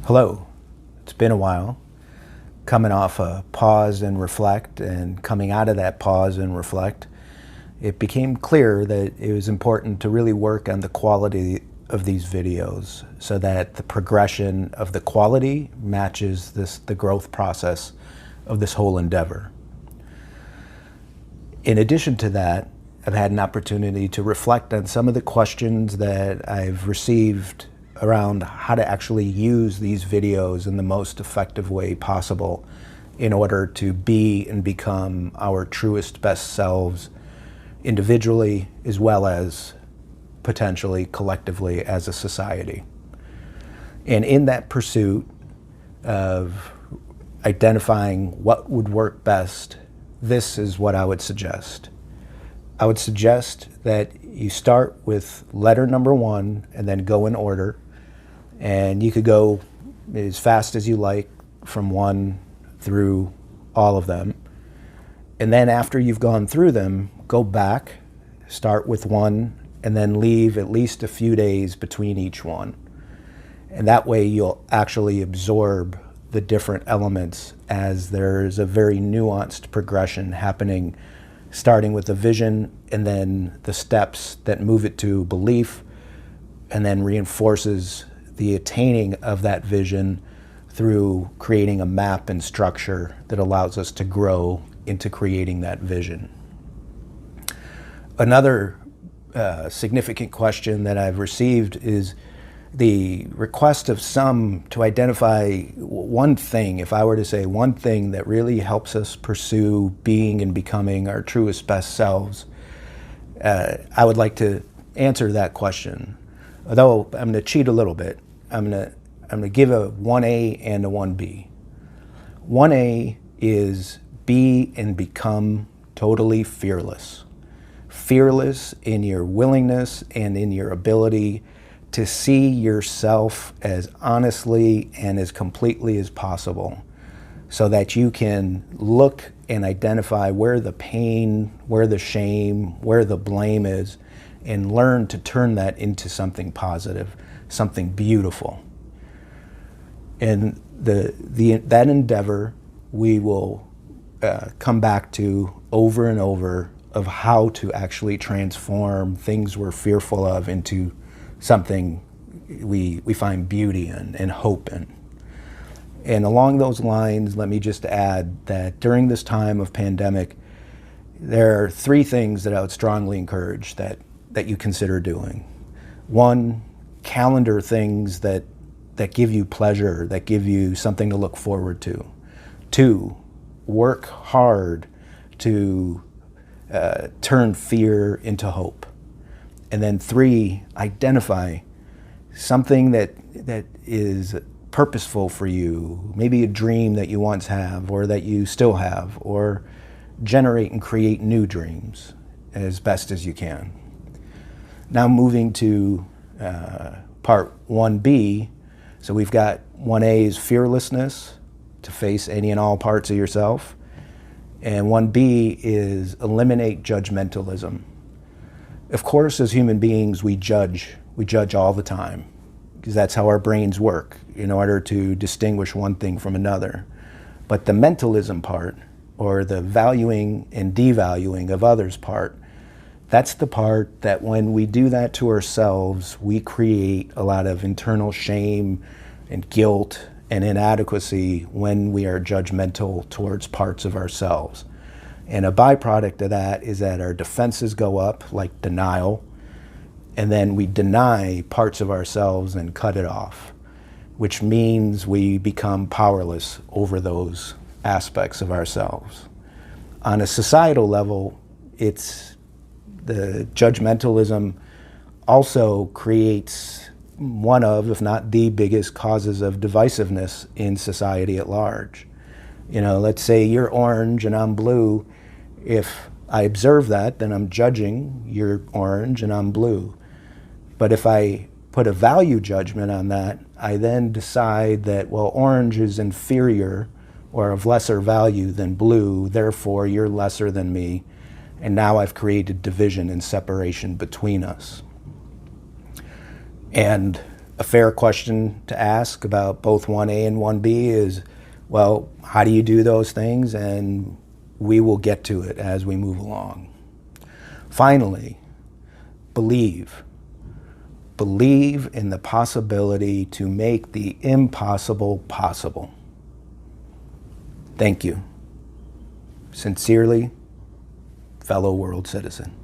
Hello, it's been a while. Coming off a pause and reflect, and coming out of that pause and reflect, it became clear that it was important to really work on the quality of these videos so that the progression of the quality matches the growth process of this whole endeavor. In addition to that, I've had an opportunity to reflect on some of the questions that I've received around how to actually use these videos in the most effective way possible in order to be and become our truest, best selves individually as well as potentially collectively as a society. And in that pursuit of identifying what would work best, this is what I would suggest. I would suggest that you start with letter number 1 and then go in order. And you could go as fast as you like from 1 through all of them. And then after you've gone through them, go back, start with 1, and then leave at least a few days between each one. And that way you'll actually absorb the different elements as there's a very nuanced progression happening, starting with the vision and then the steps that move it to belief and then reinforces the attaining of that vision through creating a map and structure that allows us to grow into creating that vision. Another significant question that I've received is the request of some to identify one thing, if I were to say one thing that really helps us pursue being and becoming our truest best selves. I would like to answer that question, although I'm going to cheat a little bit. I'm going to give a 1A and a 1B. 1A is be and become totally fearless. Fearless in your willingness and in your ability to see yourself as honestly and as completely as possible so that you can look and identify where the pain, where the shame, where the blame is, and learn to turn that into something positive, something beautiful. And that endeavor we will come back to over and over of how to actually transform things we're fearful of into something we find beauty in and hope in. And along those lines, let me just add that during this time of pandemic, there are 3 things that I would strongly encourage that you consider doing. 1, calendar things that give you pleasure, that give you something to look forward to. 2, work hard to turn fear into hope. And then 3, identify something that is purposeful for you, maybe a dream that you once have or that you still have, or generate and create new dreams as best as you can. Now moving to part 1B. So we've got 1A is fearlessness, to face any and all parts of yourself. And 1B is eliminate judgmentalism. Of course, as human beings, we judge all the time, because that's how our brains work in order to distinguish one thing from another. But the mentalism part, or the valuing and devaluing of others part, that's the part that when we do that to ourselves, we create a lot of internal shame and guilt and inadequacy when we are judgmental towards parts of ourselves. And a byproduct of that is that our defenses go up, like denial, and then we deny parts of ourselves and cut it off, which means we become powerless over those aspects of ourselves. On a societal level, it's the judgmentalism also creates one of, if not the biggest causes of divisiveness in society at large. You know, let's say you're orange and I'm blue. If I observe that, then I'm judging you're orange and I'm blue. But if I put a value judgment on that, I then decide that, well, orange is inferior or of lesser value than blue, therefore you're lesser than me. And now I've created division and separation between us. And a fair question to ask about both 1A and 1B is, well, how do you do those things? And we will get to it as we move along. Finally, believe. Believe in the possibility to make the impossible possible. Thank you. Sincerely, fellow world citizen.